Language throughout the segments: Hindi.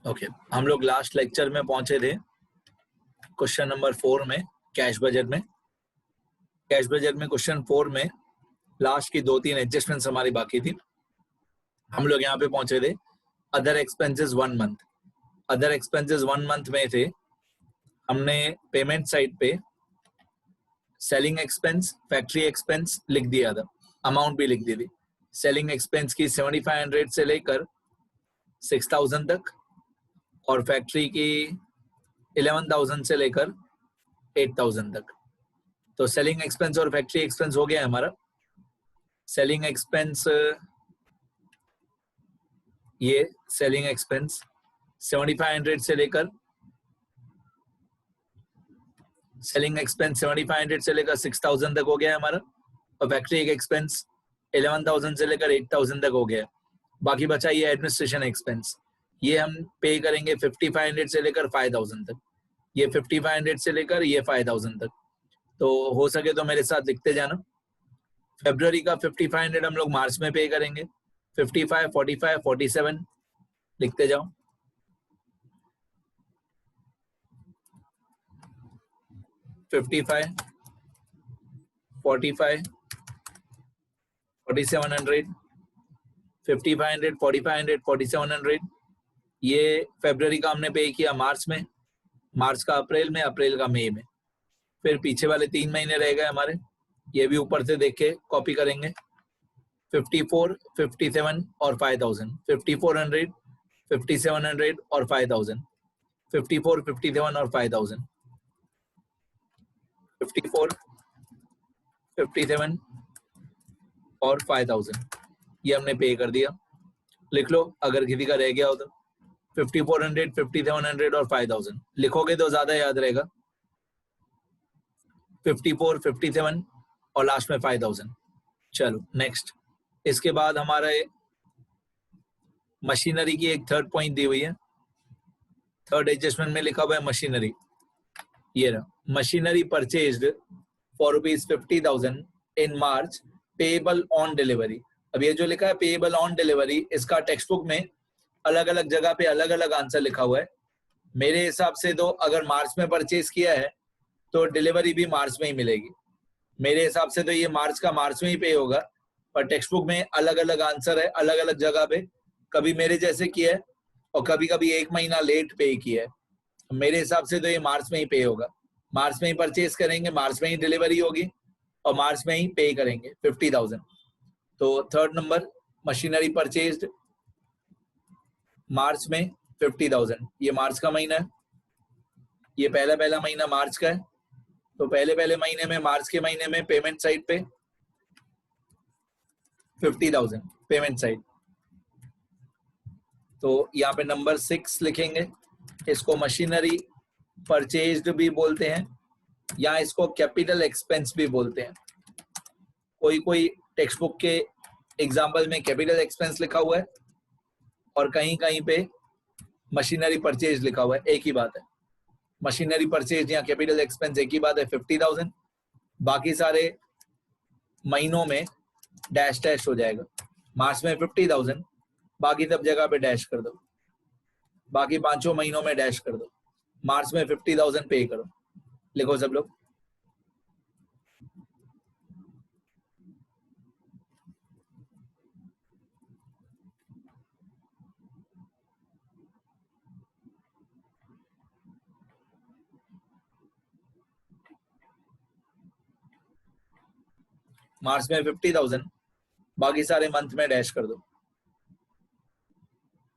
ओके हम लोग लास्ट लेक्चर में पहुंचे थे क्वेश्चन नंबर 4 में, कैश बजट में। कैश बजट में क्वेश्चन 4 में लास्ट की 2-3 एडजस्टमेंट्स हमारी बाकी थी। हम लोग यहाँ पे पहुंचे थे other expenses 1 month. Other expenses 1 month में थे, हमने पेमेंट साइड पे सेलिंग एक्सपेंस, फैक्ट्री एक्सपेंस लिख दिया था, अमाउंट भी लिख दी थी। सेलिंग एक्सपेंस की 7500 से लेकर 6000 तक और फैक्ट्री की 11000 से लेकर 8000 तक। तो सेलिंग एक्सपेंस और फैक्ट्री एक्सपेंस हो गया है हमारा। सेलिंग एक्सपेंस, ये सेलिंग एक्सपेंस 7500 से लेकर सेलिंग एक्सपेंस 7500 से लेकर 6000 तक हो गया है हमारा, और फैक्ट्री एक्सपेंस 11000 से लेकर 8000 तक हो गया है। बाकी बचा ये एडमिनिस्ट्रेशन एक्सपेंस, ये हम पे करेंगे 5500 से लेकर 5000 तक। ये 5500 से लेकर ये 5000 तक। तो हो सके तो मेरे साथ लिखते जाना। फरवरी का 5500 हम लोग मार्च में पे करेंगे। 55, 45, 47 लिखते जाओ। $55, $45, $4700, $5500, $4500, $4700। ये फरवरी का हमने पे किया मार्च में, मार्च का अप्रैल में, अप्रैल का मई में। फिर पीछे वाले 3 महीने रह गए हमारे, ये भी ऊपर से देख के कॉपी करेंगे। 54, 57 और 5000, 5400, 5700 और 5000, 54, 57 और 5000, 54, 57 और 5000 ये हमने पे कर दिया। लिख लो अगर किसी का रह गया हो तो। 5400, 5700 और 5000 लिखोगे तो ज्यादा याद रहेगा। 54, 57 और लास्ट में 5000। चलो नेक्स्ट। इसके बाद हमारे मशीनरी की एक थर्ड पॉइंट दी हुई है। थर्ड एडजस्टमेंट में लिखा हुआ है मशीनरी, ये रहा, machinery purchased for ₹50,000 in March payable on delivery. अब ये जो लिखा है पेएबल ऑन डिलीवरी, इसका टेक्स्ट बुक में अलग अलग जगह पे अलग अलग आंसर लिखा हुआ है। मेरे हिसाब से तो अगर मार्च में परचेज किया है तो डिलीवरी भी मार्च में ही मिलेगी। मेरे हिसाब से तो ये मार्च का मार्च में ही पे होगा, पर टेक्स्ट बुक में अलग अलग आंसर है अलग अलग जगह पे। कभी मेरे जैसे किया है और कभी कभी 1 महीना लेट पे किया है। मेरे हिसाब से तो ये मार्च में ही पे होगा। मार्च में ही परचेज करेंगे, मार्च में ही डिलीवरी होगी और मार्च में ही पे करेंगे 50,000। तो थर्ड नंबर, मशीनरी परचेज्ड मार्च में 50,000। ये मार्च का महीना है, ये पहला महीना मार्च का है। तो पहले महीने में, मार्च के महीने में पेमेंट साइड पे 50,000 पेमेंट साइड। तो यहाँ पे नंबर 6 लिखेंगे। इसको मशीनरी परचेज्ड भी बोलते हैं या इसको कैपिटल एक्सपेंस भी बोलते हैं। कोई टेक्स्ट बुक के एग्जाम्पल में कैपिटल एक्सपेंस लिखा हुआ है और कहीं कहीं पे मशीनरी परचेज लिखा हुआ है। एक ही बात है, मशीनरी परचेज या कैपिटल एक्सपेंस एक ही बात है, 50,000। बाकी सारे महीनों में डैश डैश हो जाएगा। मार्च में 50,000, बाकी सब जगह पे डैश कर दो, बाकी 5 महीनों में डैश कर दो। मार्च में 50,000 पे करो। लिखो सब लोग। मार्च में 50,000, बाकी सारे मंथ में डैश कर दो।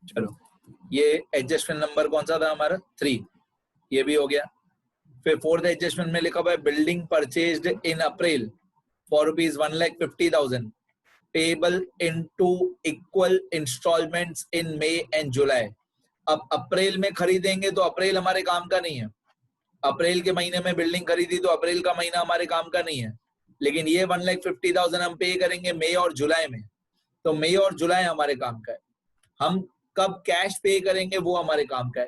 चलो, ये एडजस्टमेंट नंबर कौन सा था हमारा? 3, ये भी हो गया। फिर फोर्थ एडजस्टमेंट में लिखा हुआ है building purchased in April for ₹1,50,000 payable in 2 equal instalments in May and July. अब अप्रैल में खरीदेंगे तो अप्रैल हमारे काम का नहीं है। अप्रैल के महीने में बिल्डिंग खरीदी तो अप्रैल का महीना हमारे काम का नहीं है। लेकिन ये 1,50,000 हम पे करेंगे मई और जुलाई में, तो मई और जुलाई हमारे काम का है। हम कब कैश पे करेंगे वो हमारे काम का है।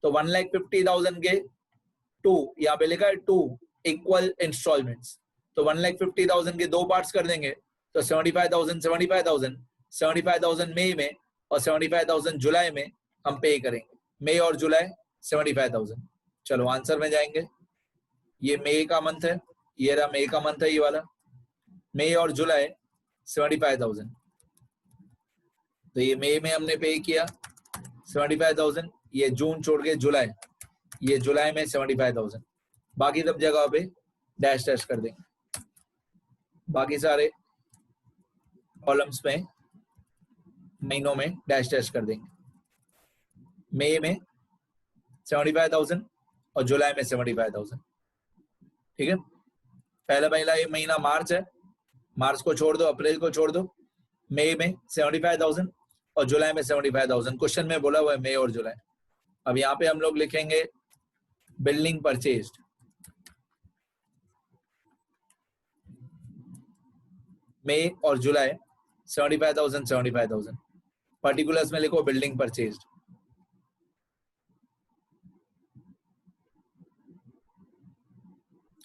तो 1,50,000 के 2, यहाँ पे लिखा है 2 इक्वल इंस्टॉलमेंट्स, तो 1,50,000 के 2 पार्ट्स कर देंगे तो 75,000, 75,000 मई में और 75,000 जुलाई में हम पे करेंगे। मई और जुलाई 75,000। चलो आंसर में जाएंगे। ये मई का मंथ है, ये रहा मई का मंथ है, ये वाला मई और जुलाई 75,000। तो ये मई में हमने पे किया 75,000, ये जून छोड़ के जुलाई, ये जुलाई में 75,000। बाकी सब जगह पे डैश डैश कर देंगे, बाकी सारे कॉलम्स में महीनों में डैश डैश कर देंगे। मई में 75,000 और जुलाई में 75,000। ठीक है, पहला ये महीना मार्च है, मार्च को छोड़ दो, अप्रैल को छोड़ दो। मई में 75,000 और जुलाई में 75,000। क्वेश्चन में बोला हुआ है मई और जुलाई। अब यहाँ पे हम लोग लिखेंगे बिल्डिंग परचेज्ड, मई और जुलाई 75,000 75,000। पर्टिकुलर्स में लिखो बिल्डिंग परचेज्ड।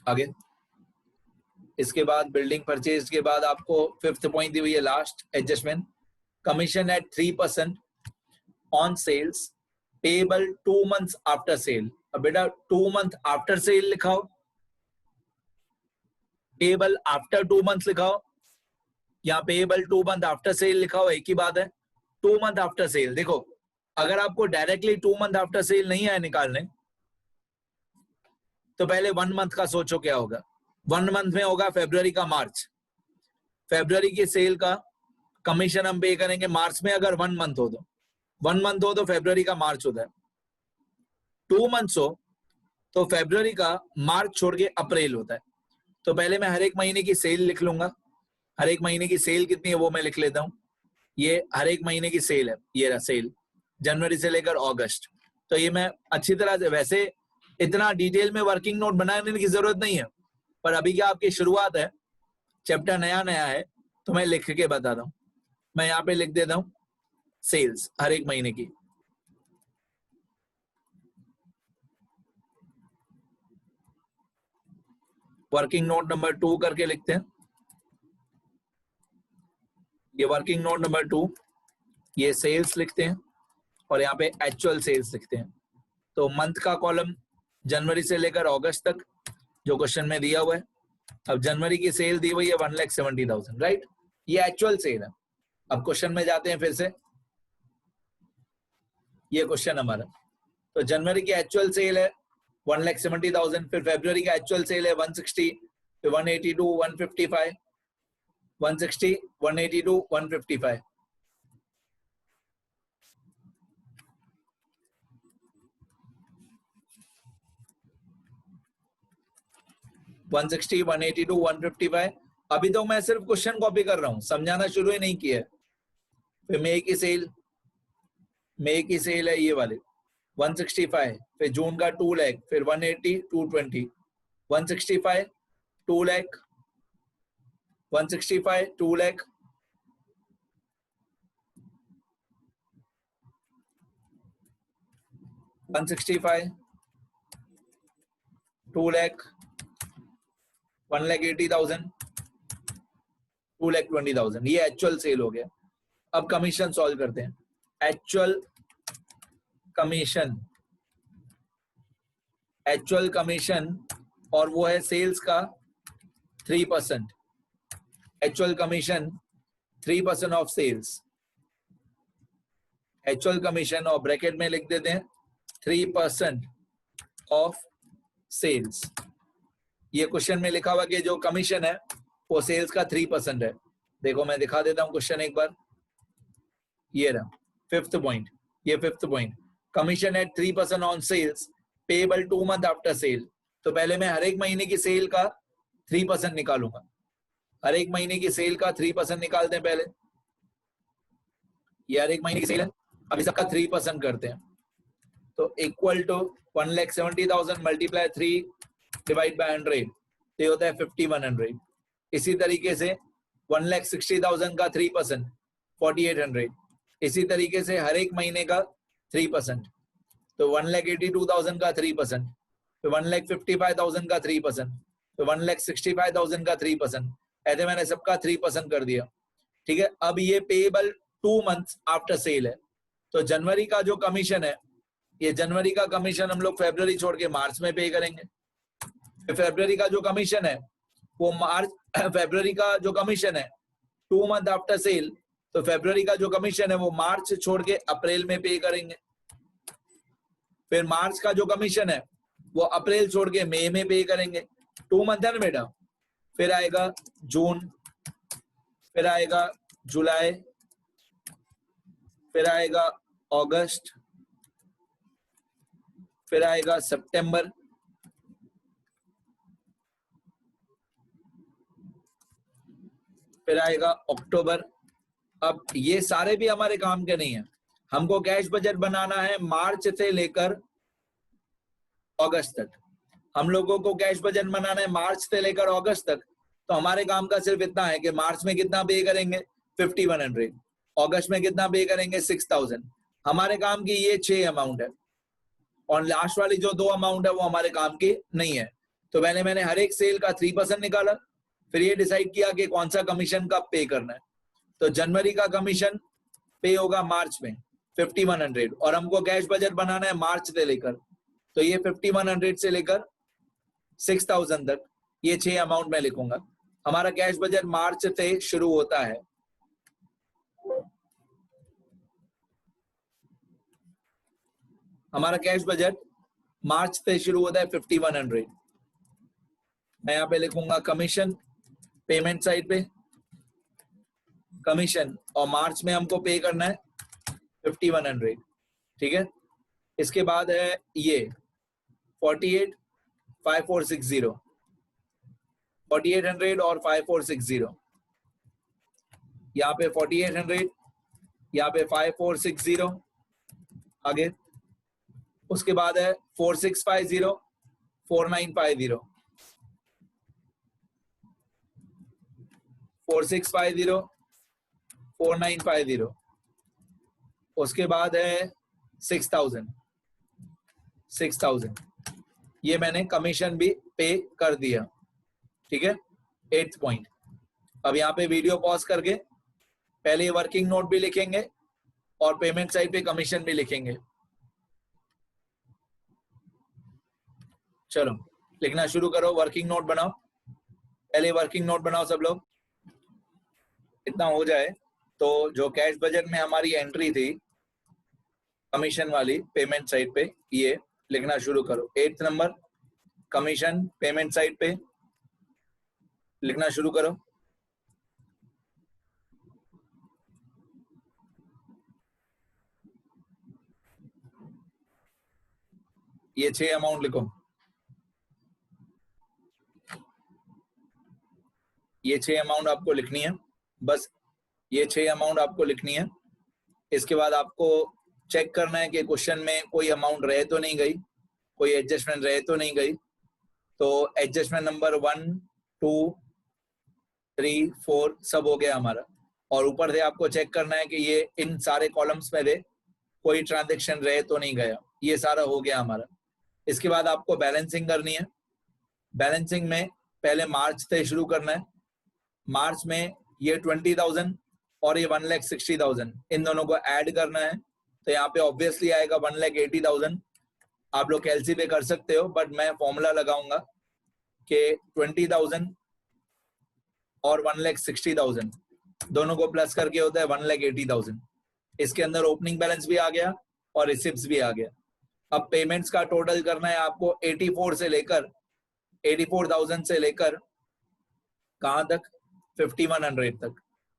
आगे इसके बाद बिल्डिंग परचेज के बाद आपको फिफ्थ पॉइंट दी हुई है last adjustment, commission at 3% on sales payable 2 months after sale. अब बेटा 2 month आफ्टर सेल लिखाओ, पेबल आफ्टर 2 months लिखाओ, यहाँ पेबल 2 month आफ्टर सेल लिखाओ, एक ही बात है। 2 month आफ्टर सेल, देखो अगर आपको डायरेक्टली 2 month आफ्टर सेल नहीं आए निकालने तो पहले 1 month का सोचो क्या होगा। 1 month में होगा फरवरी का मार्च, फरवरी की सेल का कमीशन हम पे करेंगे मार्च में। अगर 1 month हो तो 1 month हो तो फरवरी का मार्च होता है। 2 months हो तो फरवरी का मार्च छोड़ के अप्रैल होता है। तो पहले मैं हर एक महीने की सेल लिख लूंगा, हर एक महीने की सेल कितनी है वो मैं लिख लेता हूँ। ये हर एक महीने की सेल है, ये रहा सेल जनवरी से लेकर अगस्त। तो ये मैं अच्छी तरह से, वैसे इतना डिटेल में वर्किंग नोट बनाने की जरूरत नहीं है, पर अभी क्या आपकी शुरुआत है, चैप्टर नया नया है, तो मैं लिख के बताता हूँ। मैं यहाँ पे लिख देता हूँ सेल्स हर एक महीने की। वर्किंग नोट नंबर 2 करके लिखते हैं, ये वर्किंग नोट नंबर 2, ये सेल्स लिखते हैं और यहाँ पे एक्चुअल सेल्स लिखते हैं। तो मंथ का कॉलम जनवरी से लेकर अगस्त तक जो क्वेश्चन में दिया हुआ है। अब जनवरी की सेल दी हुई है 1,70,000, राइट, ये एक्चुअल सेल है। अब क्वेश्चन में जाते हैं फिर से, ये क्वेश्चन हमारा, तो जनवरी की एक्चुअल सेल है 1,70,000, फिर फरवरी का एक्चुअल सेल है 160, फिर 182, 155, 160, 182, 155। वन 160, 182, 155। अभी तो मैं सिर्फ क्वेश्चन कॉपी कर रहा हूं, समझाना शुरू ही नहीं किया। फिर मई की सेल है ये वाले 165, फिर जून का 2 लाख, फिर 180, 220, 165, 2 लाख, 165, 2 लाख, 165, 2 लाख, 1,80,000, 2,20,000। ये एक्चुअल सेल हो गया। अब कमीशन सॉल्व करते हैं। एक्चुअल कमीशन और वो है सेल्स का 3%। Actual commission 3% of sales, actual commission और ब्रैकेट में लिख देते हैं 3% ऑफ सेल्स। ये क्वेश्चन में लिखा हुआ कि जो कमीशन है वो सेल्स का 3% है। देखो मैं दिखा देता हूं क्वेश्चन एक बार, ये रहा फिफ्थ पॉइंट, ये fifth point, commission at 3% on sales payable 2 month after sale. तो पहले मैं हर एक महीने की सेल का 3% निकालूंगा, हर एक महीने की सेल का 3% निकालते हैं पहले। ये हर एक महीने की सेल है, अभी सबका 3% करते हैं। तो equal to 1,70,000 multiply 3 divide by 100, तो ये होता है 5,100। इसी तरीके से 1,60,000 का 3% 4,800। इसी तरीके से हर एक महीने का 3%, तो 1,82,000 का 3%, तो 1,55,000 का 3%, तो 1,65,000 का 3%। ऐसे मैंने सबका 3% कर दिया। ठीक है, अब ये पेएबल 2 months आफ्टर सेल है। तो जनवरी का जो कमीशन है ये जनवरी का कमीशन हम लोग फरवरी छोड़ के मार्च में पे करेंगे। फरवरी का जो कमीशन है वो मार्च, फरवरी का जो कमीशन है 2 मंथ आफ्टर सेल, तो फरवरी का जो कमीशन है वो मार्च छोड़ के अप्रैल में पे करेंगे। फिर मार्च का जो कमीशन है वो अप्रैल छोड़ के मई में पे करेंगे। 2 मंथ है ना बेटा। फिर आएगा जून, फिर आएगा जुलाई, फिर आएगा अगस्त, फिर आएगा सितंबर, फिर आएगा अक्टूबर। अब ये सारे भी हमारे काम के नहीं है। हमको कैश बजट बनाना है मार्च से लेकर अगस्त तक। हम लोगों को कैश बजट बनाना है मार्च से लेकर अगस्त तक। तो हमारे काम का सिर्फ इतना है कि मार्च में कितना पे करेंगे 5100, अगस्त में कितना पे करेंगे 6000। हमारे काम की ये 6 अमाउंट है और लास्ट वाली जो 2 अमाउंट है वो हमारे काम की नहीं है। तो पहले मैंने हर एक सेल का 3% निकाला, फिर ये डिसाइड किया कि कौन सा कमीशन कब पे करना है। तो जनवरी का कमीशन पे होगा मार्च में 5100 और हमको कैश बजट बनाना है मार्च से लेकर, तो ये 5100 से लेकर 6000 तक ये 6 अमाउंट मैं लिखूंगा। हमारा कैश बजट मार्च से शुरू होता है। हमारा कैश बजट मार्च से शुरू होता है 5100। मैं यहाँ पे लिखूंगा कमीशन, पेमेंट साइड पे कमीशन, और मार्च में हमको पे करना है 5100, ठीक है। इसके बाद है ये 485460, 4800 और 5460, यहाँ पे 4800, यहाँ पे 5460, आगे उसके बाद है 4650, 4950, 4650, 4950, उसके बाद है 6000, 6000। ये मैंने कमीशन भी पे कर दिया, ठीक है। 8th point. अब यहाँ पे वीडियो पॉज करके पहले वर्किंग नोट भी लिखेंगे और पेमेंट साइड पे कमीशन भी लिखेंगे। चलो लिखना शुरू करो, वर्किंग नोट बनाओ। पहले वर्किंग नोट बनाओ सब लोग। इतना हो जाए तो जो कैश बजट में हमारी एंट्री थी कमीशन वाली पेमेंट साइड पे, ये लिखना शुरू करो। 8th number commission payment side पे लिखना शुरू करो। ये 6 अमाउंट लिखो। ये 6 अमाउंट आपको लिखनी है, बस ये 6 अमाउंट आपको लिखनी है। इसके बाद आपको चेक करना है कि क्वेश्चन में कोई अमाउंट रह तो नहीं गई, कोई एडजस्टमेंट रह तो नहीं गई। तो एडजस्टमेंट नंबर 1, 2, 3, 4 सब हो गया हमारा। और ऊपर से आपको चेक करना है कि ये इन सारे कॉलम्स में से कोई ट्रांजेक्शन रह तो नहीं गया। ये सारा हो गया हमारा। इसके बाद आपको बैलेंसिंग करनी है। बैलेंसिंग में पहले मार्च से शुरू करना है। मार्च में ये 20,000 और ये 1,60,000 इन दोनों को ऐड करना है। तो यहाँ पे ऑब्वियसली आएगा 1,80,000। आप लोग कैलसी पे कर सकते हो, बट मैं फॉर्मूला लगाऊंगा कि 20,000 और 1,60,000 दोनों को प्लस करके होता है 1,80,000। इसके अंदर ओपनिंग बैलेंस भी आ गया और रिसिप्ट्स भी आ गया। अब पेमेंट्स का टोटल करना है आपको 84,000 से लेकर कहां तक 5100 तक।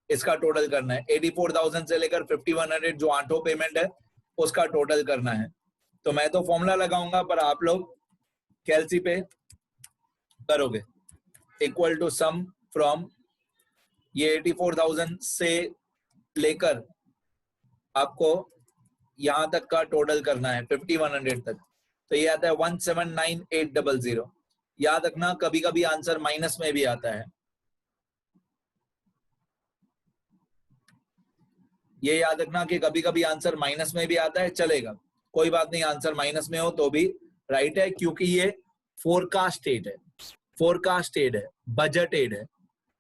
इसका टोटल करना है 84,000 से लेकर 5100, जो 8 पेमेंट है उसका टोटल करना है। तो मैं तो फॉर्मूला लगाऊंगा, पर आप लोग कैलसी पे करोगे। इक्वल टू सम फ्रॉम, ये 84,000 से लेकर आपको यहां तक का टोटल करना है 5100 तक। तो ये आता है 179,800। याद रखना कभी कभी आंसर माइनस में भी आता है, ये याद रखना कि कभी कभी आंसर माइनस में भी आता है। चलेगा, कोई बात नहीं, आंसर माइनस में हो तो भी राइट है, क्योंकि ये फोरकास्टेड है, फोरकास्टेड है, बजटेड है।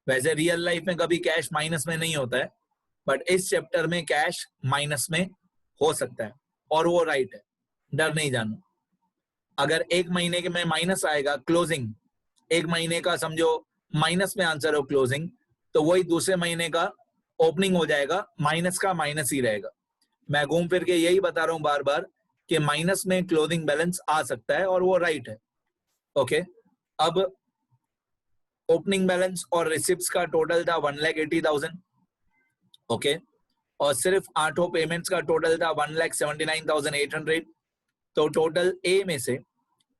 वैसे रियल लाइफ में कभी कैश माइनस में नहीं होता है, बट इस चैप्टर में कैश माइनस में हो सकता है और वो राइट है। डर नहीं जाना। अगर एक महीने के में माइनस आएगा क्लोजिंग, एक महीने का समझो माइनस में आंसर हो क्लोजिंग, तो वही दूसरे महीने का ओपनिंग हो जाएगा, माइनस का माइनस ही रहेगा। मैं घूम फिर के यही बता रहा हूं बार बार कि माइनस में क्लोजिंग बैलेंस आ सकता है और वो राइट है। ओके, अब ओपनिंग बैलेंस और रिसिप्ट्स का टोटल था 1,80,000। ओके, और सिर्फ 8 पेमेंट्स का टोटल था 1,79,800। तो टोटल ए में से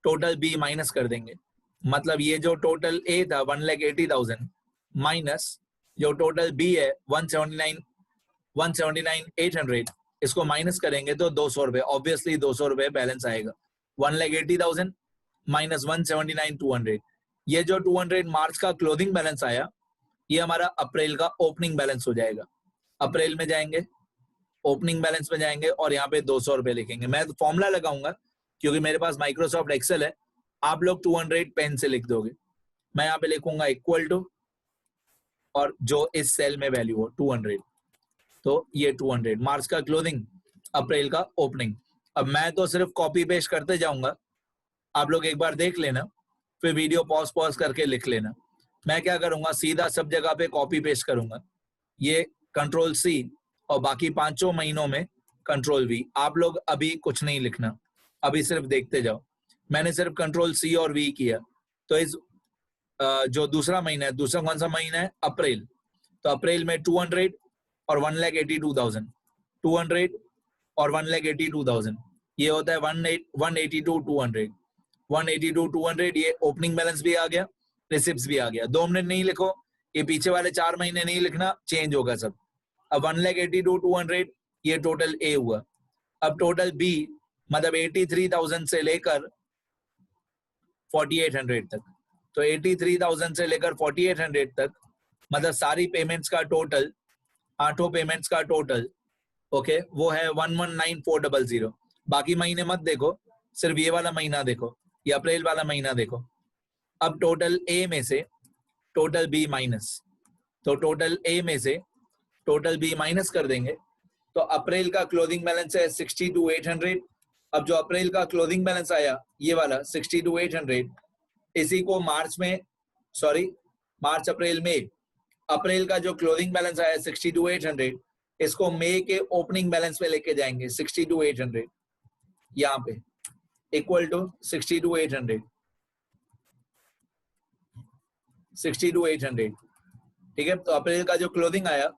टोटल बी माइनस कर देंगे। मतलब ये जो टोटल ए था 1,80,000 माइनस जो टोटल बी है 179,800, इसको माइनस करेंगे तो 200 रुपए, ऑब्वियसली 200 रुपए बैलेंस आएगा। 1,80,000 माइनस 179,200, ये जो 200 मार्च का क्लोजिंग बैलेंस आया, ये हमारा अप्रैल का ओपनिंग बैलेंस हो जाएगा। अप्रैल में जाएंगे, ओपनिंग बैलेंस में जाएंगे और यहाँ पे 200 रुपए लिखेंगे। मैं तो फॉर्मूला लगाऊंगा क्योंकि मेरे पास माइक्रोसॉफ्ट एक्सेल है, आप लोग 200 पेन से लिख दोगे। मैं यहाँ पे लिखूंगा इक्वल टू और जो इस सेल में वैल्यू हो 200, तो ये 200 मार्च का क्लोजिंग, अप्रैल का ओपनिंग। अब मैं तो सिर्फ कॉपी पेस्ट करते जाऊंगा, आप लोग एक बार देख लेना, फिर वीडियो पॉज करके लिख लेना। मैं क्या करूंगा, सीधा सब जगह पे कॉपी पेस्ट करूंगा, ये कंट्रोल सी और बाकी 5 महीनों में कंट्रोल वी। आप लोग अभी कुछ नहीं लिखना, अभी सिर्फ देखते जाओ। मैंने सिर्फ कंट्रोल सी और वी किया, तो इस जो दूसरा महीना है, दूसरा कौन सा महीना है, अप्रैल, तो अप्रैल में 200 और 1,82,000, 200 और 1,82,000, ये होता है 182,200, 182,200। ये ओपनिंग बैलेंस भी आ गया, रिसिप्ट्स भी आ गया। 2 मिनट नहीं लिखो, ये पीछे वाले 4 महीने नहीं लिखना, चेंज होगा सब। अब 1,82,200 ये टोटल ए हुआ। अब टोटल बी मतलब 83,000 से लेकर 4,800 तक, तो 83,000 से लेकर 4,800 तक मतलब सारी पेमेंट्स का टोटल, 8 पेमेंट्स का टोटल, ओके, वो है 119,400। बाकी महीने मत देखो, सिर्फ ये वाला महीना देखो, ये अप्रैल वाला महीना देखो। अब टोटल ए में से टोटल बी माइनस, तो टोटल ए में से टोटल बी माइनस कर देंगे, तो अप्रैल का क्लोजिंग बैलेंस है 62,800। अब जो अप्रैल का क्लोजिंग बैलेंस आया ये वाला 62,800, इसी को मार्च में, सॉरी मार्च अप्रैल में, अप्रैल का जो क्लोजिंग बैलेंस आया 62,800, इसको मई के ओपनिंग बैलेंस में लेके जाएंगे 62,800, यहाँ पे इक्वल टू 62,800, 62,800, ठीक है। तो अप्रैल का जो क्लोजिंग आया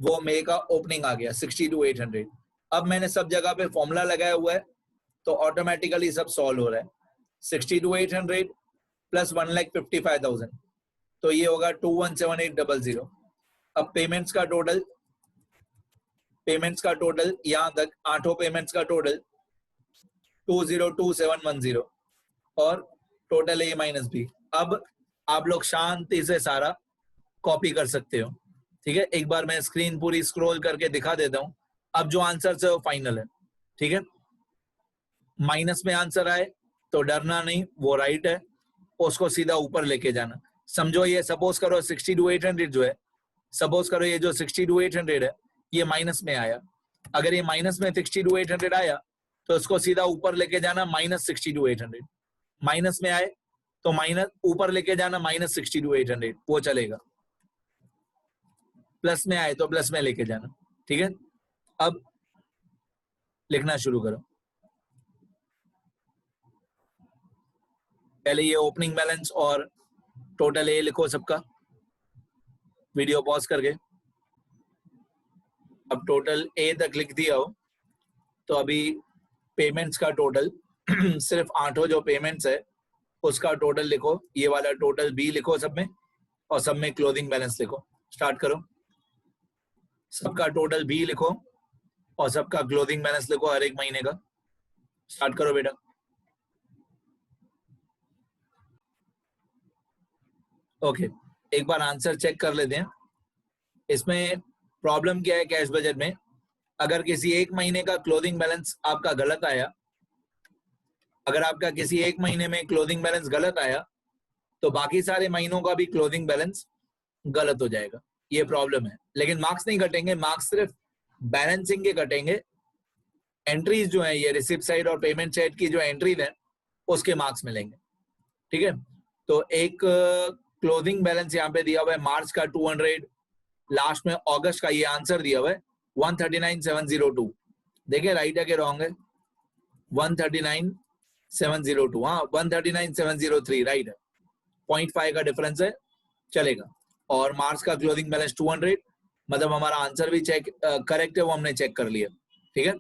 वो मई का ओपनिंग आ गया 62,800। अब मैंने सब जगह पे फॉर्मूला लगाया हुआ है, तो ऑटोमेटिकली सब सॉल्व हो रहा है। 62,800 प्लस 1,55,000, तो ये होगा 217800। अब पेमेंट्स का टोटल यहां तक 8 पेमेंट्स का टोटल 202710 और टोटल ए माइनस बी। अब आप लोग शांति से सारा कॉपी कर सकते हो, ठीक है। एक बार मैं स्क्रीन पूरी स्क्रॉल करके दिखा देता हूं। अब जो आंसर है वो फाइनल है, ठीक है। माइनस में आंसर आए तो डरना नहीं, वो राइट है, उसको सीधा ऊपर लेके जाना। समझो ये सपोज करो 62,800 जो है, सपोज करो ये जो 62,800 है ये माइनस में आया। अगर ये माइनस में 62,800 आया तो इसको सीधा ऊपर लेके जाना -62,800। माइनस में आए तो माइनस ऊपर लेके जाना -62,800, वो चलेगा। प्लस में आए तो प्लस में लेके जाना, ठीक है। अब लिखना शुरू करो। पहले ये ओपनिंग बैलेंस और टोटल ए लिखो सबका, वीडियो पॉज करके। अब टोटल ए तक लिख दिया हो तो अभी पेमेंट्स का टोटल सिर्फ 8 जो पेमेंट्स है उसका टोटल लिखो, ये वाला टोटल बी लिखो सब में, और सब में क्लोजिंग बैलेंस लिखो। स्टार्ट करो, सबका टोटल बी लिखो और सबका क्लोजिंग बैलेंस लिखो हर एक महीने का। स्टार्ट करो बेटा। ओके, एक बार आंसर चेक कर लेते हैं। इसमें प्रॉब्लम क्या है कैश बजट में, अगर किसी एक महीने का क्लोजिंग बैलेंस आपका गलत आया, अगर आपका किसी एक महीने में क्लोजिंग बैलेंस गलत आया तो बाकी सारे महीनों का भी क्लोजिंग बैलेंस गलत हो जाएगा, ये प्रॉब्लम है। लेकिन मार्क्स नहीं कटेंगे, मार्क्स सिर्फ बैलेंसिंग के कटेंगे, एंट्रीज जो है ये रिसिप्ट साइड और पेमेंट साइड की जो एंट्रीज है उसके मार्क्स मिलेंगे। ठीक है, तो एक क्लोजिंग बैलेंस यहाँ पे दिया हुआ है मार्च का 200, लास्ट में अगस्त का ये आंसर दिया हुआ है 139,702। देखिए राइट है कि रॉन्ग है? 139,702, हाँ 139,703 राइट है, 0.5 का डिफरेंस है, चलेगा। और मार्च का क्लोजिंग बैलेंस 200, मतलब हमारा आंसर भी चेक करेक्ट है, वो हमने चेक कर लिया। ठीक है,